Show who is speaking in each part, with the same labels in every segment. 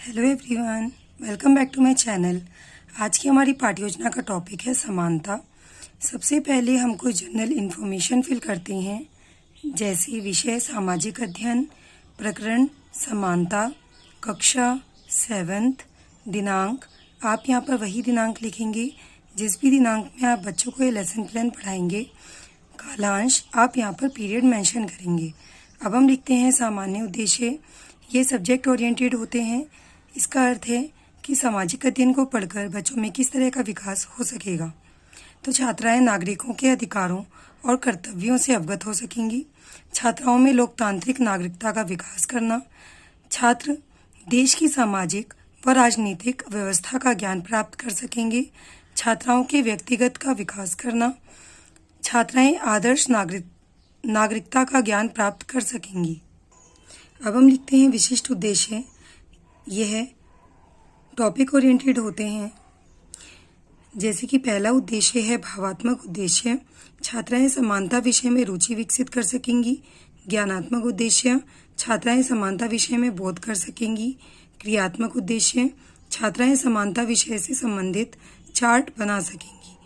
Speaker 1: Hello everyone, welcome back to my channel. आज की हमारी पाठ्य योजना का टॉपिक है समानता। सबसे पहले हम कुछ जनरल इन्फॉर्मेशन फिल करते हैं, जैसे विषय सामाजिक अध्ययन, प्रकरण समानता, कक्षा 7th, दिनांक आप यहाँ पर वही दिनांक लिखेंगे जिस भी दिनांक में आप बच्चों को ये लेसन प्लान पढ़ाएंगे। कालांश आप यहाँ पर पीरियड मेंशन करेंगे। अब हम लिखते हैं सामान्य उद्देश्य। ये सब्जेक्ट ओरिएंटेड होते हैं। इसका अर्थ है कि सामाजिक अध्ययन को पढ़कर बच्चों में किस तरह का विकास हो सकेगा। तो छात्राएं नागरिकों के अधिकारों और कर्तव्यों से अवगत हो सकेंगी। छात्राओं में लोकतांत्रिक नागरिकता का विकास करना। छात्र देश की सामाजिक व राजनीतिक व्यवस्था का ज्ञान प्राप्त कर सकेंगे। छात्राओं के व्यक्तिगत का विकास करना। छात्राएं आदर्श नागरिकता का ज्ञान प्राप्त कर सकेंगी। अब हम लिखते हैं विशिष्ट उद्देश्य। यह टॉपिक ओरिएंटेड होते हैं। जैसे कि पहला उद्देश्य है भावात्मक उद्देश्य। छात्राएं समानता विषय में रुचि विकसित कर सकेंगी। ज्ञानात्मक उद्देश्य, छात्राएं समानता विषय में बोध कर सकेंगी। क्रियात्मक उद्देश्य, छात्राएं समानता विषय से संबंधित चार्ट बना सकेंगी।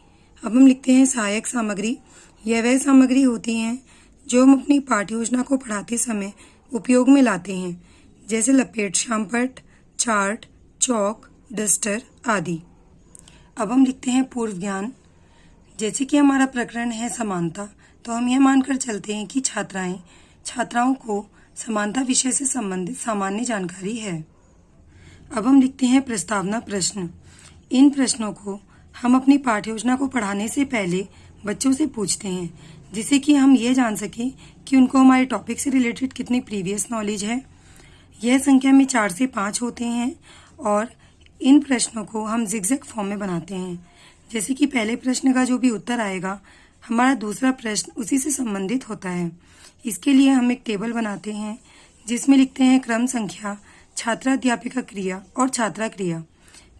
Speaker 1: अब हम लिखते हैं सहायक सामग्री। यह वह सामग्री होती हैं जो हम अपनी पाठ्य योजना को पढ़ाते समय उपयोग में लाते हैं, जैसे लपेट शामपट, चार्ट, चौक, डस्टर आदि। अब हम लिखते हैं पूर्व ज्ञान। जैसे कि हमारा प्रकरण है समानता, तो हम यह मानकर चलते हैं कि छात्राओं को समानता विषय से संबंधित सामान्य जानकारी है। अब हम लिखते हैं प्रस्तावना प्रश्न। इन प्रश्नों को हम अपनी पाठ्य योजना को पढ़ाने से पहले बच्चों से पूछते हैं, जिससे कि हम ये जान सकें कि उनको हमारे टॉपिक से रिलेटेड कितनी प्रीवियस नॉलेज है। यह संख्या में 4 से 5 होते हैं और इन प्रश्नों को हम जिगजैग फॉर्म में बनाते हैं। जैसे कि पहले प्रश्न का जो भी उत्तर आएगा, हमारा दूसरा प्रश्न उसी से संबंधित होता है। इसके लिए हम एक टेबल बनाते हैं जिसमें लिखते हैं क्रम संख्या, छात्राध्यापिका क्रिया और छात्रा क्रिया।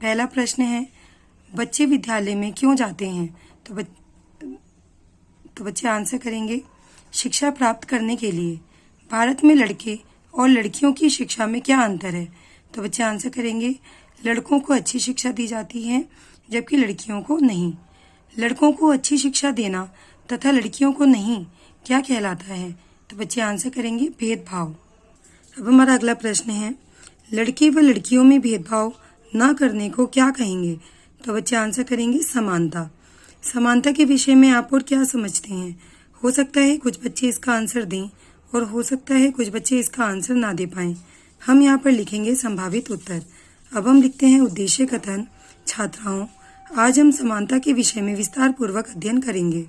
Speaker 1: पहला प्रश्न है, बच्चे विद्यालय में क्यों जाते हैं? तो बच्चे आंसर करेंगे शिक्षा प्राप्त करने के लिए। भारत में लड़के और लड़कियों की शिक्षा में क्या अंतर है? तो बच्चे आंसर करेंगे लड़कों को अच्छी शिक्षा दी जाती है जबकि लड़कियों को नहीं। लड़कों को अच्छी शिक्षा देना तथा लड़कियों को नहीं क्या कहलाता है? तो बच्चे आंसर करेंगे भेदभाव। अब हमारा अगला प्रश्न है, लड़के व लड़कियों में भेदभाव न करने को क्या कहेंगे? तो बच्चे आंसर करेंगे समानता। समानता के विषय में आप और क्या समझते हैं? हो सकता है कुछ बच्चे इसका आंसर दें और हो सकता है कुछ बच्चे इसका आंसर ना दे पाएं। हम यहाँ पर लिखेंगे संभावित उत्तर। अब हम लिखते हैं उद्देश्य कथन। छात्राओं, आज हम समानता के विषय में विस्तार पूर्वक अध्ययन करेंगे।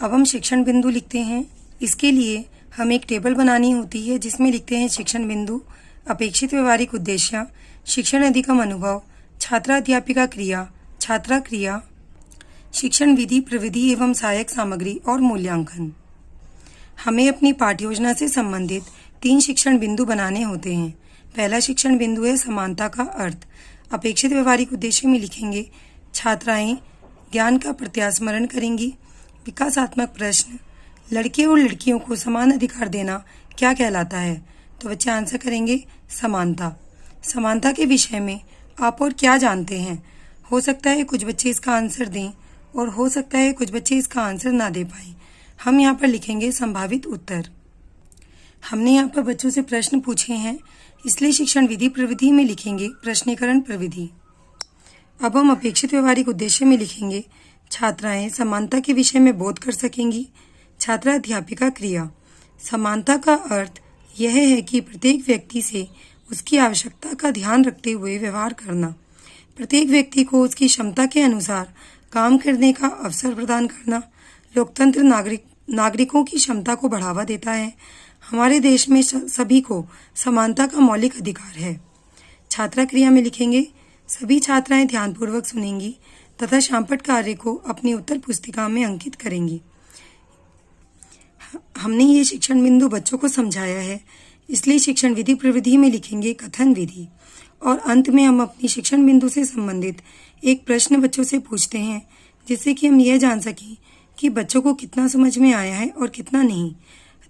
Speaker 1: अब हम शिक्षण बिंदु लिखते हैं। इसके लिए हम एक टेबल बनानी होती है जिसमें लिखते हैं शिक्षण बिंदु, अपेक्षित व्यवहारिक उद्देश्य, शिक्षण अधिगम अनुभव, छात्राध्यापिका क्रिया, छात्रा क्रिया, शिक्षण विधि प्रविधि एवं सहायक सामग्री और मूल्यांकन। हमें अपनी पाठ्य योजना से संबंधित 3 शिक्षण बिंदु बनाने होते हैं। पहला शिक्षण बिंदु है समानता का अर्थ। अपेक्षित व्यवहारिक उद्देश्य में लिखेंगे छात्राएं ज्ञान का प्रत्यास्मरण करेंगी। विकासात्मक प्रश्न, लड़के और लड़कियों को समान अधिकार देना क्या कहलाता है? तो बच्चे आंसर करेंगे समानता। समानता के विषय में आप और क्या जानते हैं? हो सकता है कुछ बच्चे इसका आंसर दें और हो सकता है कुछ बच्चे इसका आंसर ना दे पाएं। हम यहाँ पर लिखेंगे संभावित उत्तर। हमने यहाँ पर बच्चों से प्रश्न पूछे हैं, इसलिए शिक्षण विधि प्रविधि में लिखेंगे प्रश्नीकरण प्रविधि। अब हम अपेक्षित व्यवहारिक उद्देश्य में लिखेंगे छात्राएं समानता के विषय में बोध कर सकेंगी। छात्रा अध्यापिका क्रिया, समानता का अर्थ यह है कि प्रत्येक व्यक्ति से उसकी आवश्यकता का ध्यान रखते हुए व्यवहार करना, प्रत्येक व्यक्ति को उसकी क्षमता के अनुसार काम करने का अवसर प्रदान करना। लोकतंत्र नागरिकों की क्षमता को बढ़ावा देता है। हमारे देश में सभी को समानता का मौलिक अधिकार है। छात्रा क्रिया में लिखेंगे सभी छात्राएं ध्यानपूर्वक सुनेंगी तथा शामपट कार्य को अपनी उत्तर पुस्तिका में अंकित करेंगी। हमने ये शिक्षण बिंदु बच्चों को समझाया है, इसलिए शिक्षण विधि प्रविधि में लिखेंगे कथन विधि। और अंत में हम अपनी शिक्षण बिंदु से संबंधित एक प्रश्न बच्चों से पूछते हैं, जिससे कि हम यह जान सकें कि बच्चों को कितना समझ में आया है और कितना नहीं।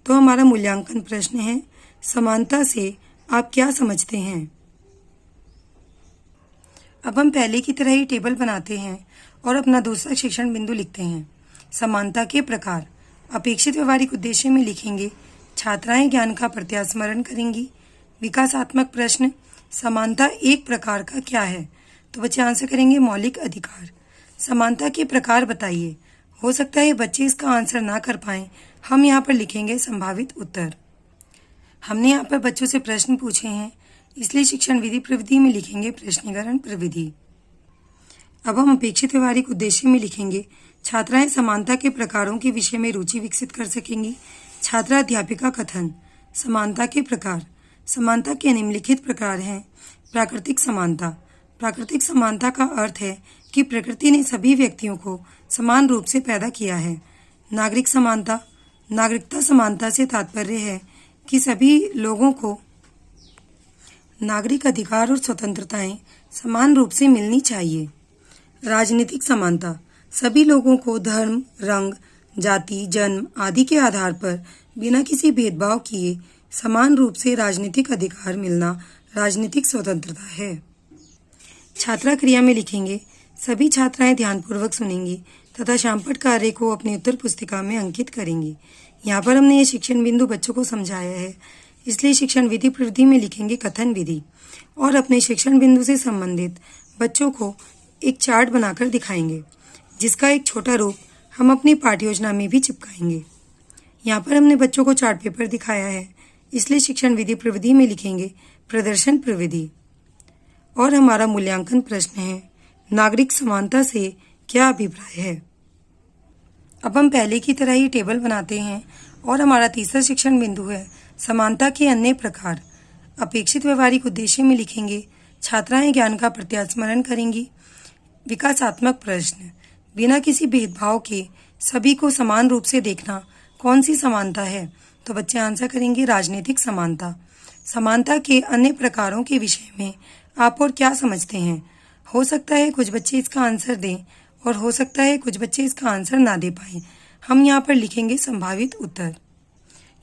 Speaker 1: तो हमारा मूल्यांकन प्रश्न है, समानता से आप क्या समझते हैं? अब हम पहले की तरह ही टेबल बनाते हैं और अपना दूसरा शिक्षण बिंदु लिखते हैं। समानता के प्रकार। अपेक्षित व्यवहारिक उद्देश्य में लिखेंगे छात्राएं ज्ञान का प्रत्यास्मरण करेंगी। विकासात्मक प्रश्न, समानता एक प्रकार का क्या है? तो बच्चे आंसर करेंगे मौलिक अधिकार। समानता के प्रकार बताइए। हो सकता है बच्चे इसका आंसर ना कर पाएं, हम यहाँ पर लिखेंगे संभावित उत्तर। हमने यहाँ पर बच्चों से प्रश्न पूछे हैं, इसलिए शिक्षण विधि प्रविधि में लिखेंगे प्रश्नीकरण प्रविधि। अब हम अपेक्षित व्यवहारिक उद्देश्य में लिखेंगे छात्राएं समानता के प्रकारों के विषय में रुचि विकसित कर सकेंगी। छात्रा अध्यापिका कथन। समानता के प्रकार। समानता के निम्नलिखित प्रकार हैं। प्राकृतिक समानता। प्राकृतिक समानता का अर्थ है कि प्रकृति ने सभी व्यक्तियों को समान रूप से पैदा किया है। नागरिक समानता। नागरिकता समानता से तात्पर्य है कि सभी लोगों को नागरिक अधिकार और स्वतंत्रताएं समान रूप से मिलनी चाहिए। राजनीतिक समानता। सभी लोगों को धर्म, रंग, जाति, जन्म आदि के आधार पर बिना किसी भेदभाव किए समान रूप से राजनीतिक अधिकार मिलना राजनीतिक स्वतंत्रता है। छात्रा क्रिया में लिखेंगे सभी छात्राएं ध्यानपूर्वक सुनेंगी तथा शामपट कार्य को अपनी उत्तर पुस्तिका में अंकित करेंगी। यहाँ पर हमने ये शिक्षण बिंदु बच्चों को समझाया है, इसलिए शिक्षण विधि प्रविधि में लिखेंगे कथन विधि और अपने शिक्षण बिंदु से संबंधित बच्चों को एक चार्ट बनाकर दिखाएंगे, जिसका एक छोटा रूप हम अपनी पाठ्य योजना में भी चिपकाएंगे। यहाँ पर हमने बच्चों को चार्ट पेपर दिखाया है, इसलिए शिक्षण विधि प्रविधि में लिखेंगे प्रदर्शन प्रविधि। और हमारा मूल्यांकन प्रश्न है नागरिक समानता से क्या अभिप्राय है? अब हम पहले की तरह ही टेबल बनाते हैं और हमारा तीसरा शिक्षण बिंदु है समानता के अन्य प्रकार। अपेक्षित व्यवहारिक उद्देश्य में लिखेंगे छात्राएं ज्ञान का प्रत्यास्मरण करेंगी। विकासात्मक प्रश्न, बिना किसी भेदभाव के सभी को समान रूप से देखना कौन सी समानता है? तो बच्चे आंसर करेंगे राजनीतिक समानता। समानता के अन्य प्रकारों के विषय में आप और क्या समझते हैं? हो सकता है कुछ बच्चे इसका आंसर दें और हो सकता है कुछ बच्चे इसका आंसर ना दे पाएं। हम यहाँ पर लिखेंगे संभावित उत्तर।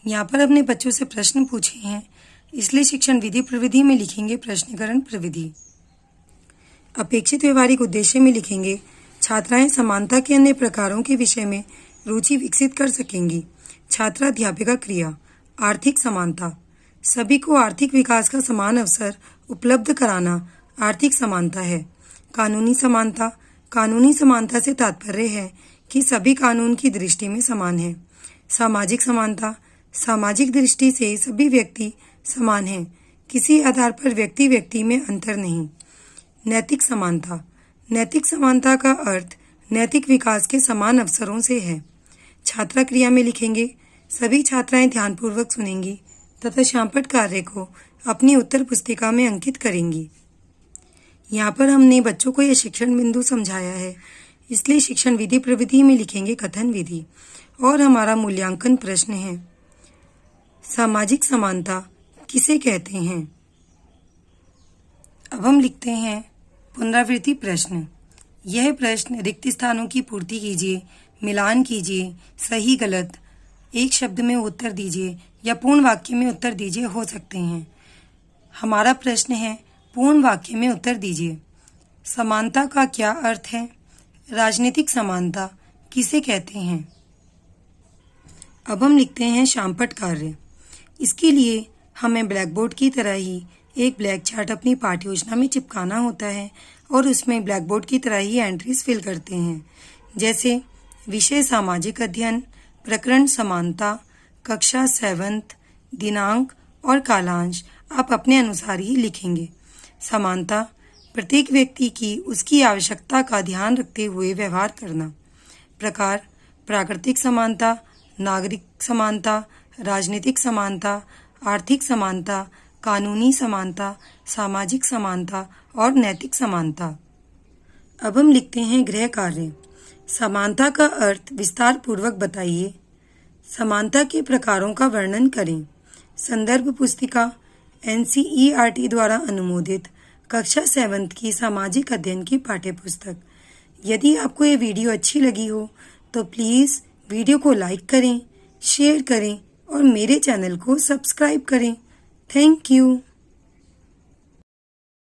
Speaker 1: यहाँ पर अपने बच्चों से प्रश्न पूछे हैं, इसलिए शिक्षण विधि प्रविधि में लिखेंगे प्रश्नीकरण प्रविधि। अपेक्षित व्यवहारिक उद्देश्य में लिखेंगे छात्राएं समानता के अन्य प्रकारों के विषय में रुचि विकसित कर सकेंगी। छात्रा अध्यापिका क्रिया। आर्थिक समानता। सभी को आर्थिक विकास का समान अवसर उपलब्ध कराना आर्थिक समानता है। कानूनी समानता। कानूनी समानता से तात्पर्य है कि सभी कानून की दृष्टि में समान हैं। सामाजिक समानता। सामाजिक दृष्टि से सभी व्यक्ति समान हैं, किसी आधार पर व्यक्ति व्यक्ति में अंतर नहीं। नैतिक समानता। नैतिक समानता का अर्थ नैतिक विकास के समान अवसरों से है। छात्रा क्रिया में लिखेंगे सभी छात्राएं ध्यानपूर्वक सुनेंगी तथा शामपट कार्य को अपनी उत्तर पुस्तिका में अंकित करेंगी। यहाँ पर हमने बच्चों को यह शिक्षण बिंदु समझाया है, इसलिए शिक्षण विधि प्रविधि में लिखेंगे कथन विधि। और हमारा मूल्यांकन प्रश्न है सामाजिक समानता किसे कहते हैं? अब हम लिखते हैं पुनरावृत्ति प्रश्न। यह प्रश्न रिक्त स्थानों की पूर्ति कीजिए, मिलान कीजिए, सही गलत, एक शब्द में उत्तर दीजिए या पूर्ण वाक्य में उत्तर दीजिए हो सकते हैं। हमारा प्रश्न है पूर्ण वाक्य में उत्तर दीजिए। समानता का क्या अर्थ है? राजनीतिक समानता किसे कहते हैं? अब हम लिखते हैं शामपट कार्य। इसके लिए हमें ब्लैक बोर्ड की तरह ही एक ब्लैक चार्ट अपनी पाठ्य योजना में चिपकाना होता है और उसमें ब्लैक बोर्ड की तरह ही एंट्रीज फिल करते हैं, जैसे विषय सामाजिक अध्ययन, प्रकरण समानता, कक्षा 7th, दिनांक और कालांश आप अपने अनुसार ही लिखेंगे। समानता प्रत्येक व्यक्ति की उसकी आवश्यकता का ध्यान रखते हुए व्यवहार करना। प्रकार प्राकृतिक समानता, नागरिक समानता, राजनीतिक समानता, आर्थिक समानता, कानूनी समानता, सामाजिक समानता और नैतिक समानता। अब हम लिखते हैं गृह कार्य। समानता का अर्थ विस्तार पूर्वक बताइए। समानता के प्रकारों का वर्णन करें। संदर्भ पुस्तिका NCERT द्वारा अनुमोदित कक्षा 7th की सामाजिक अध्ययन की पाठ्य पुस्तक। यदि आपको ये वीडियो अच्छी लगी हो तो प्लीज़ वीडियो को लाइक करें, शेयर करें और मेरे चैनल को सब्सक्राइब करें। Thank you.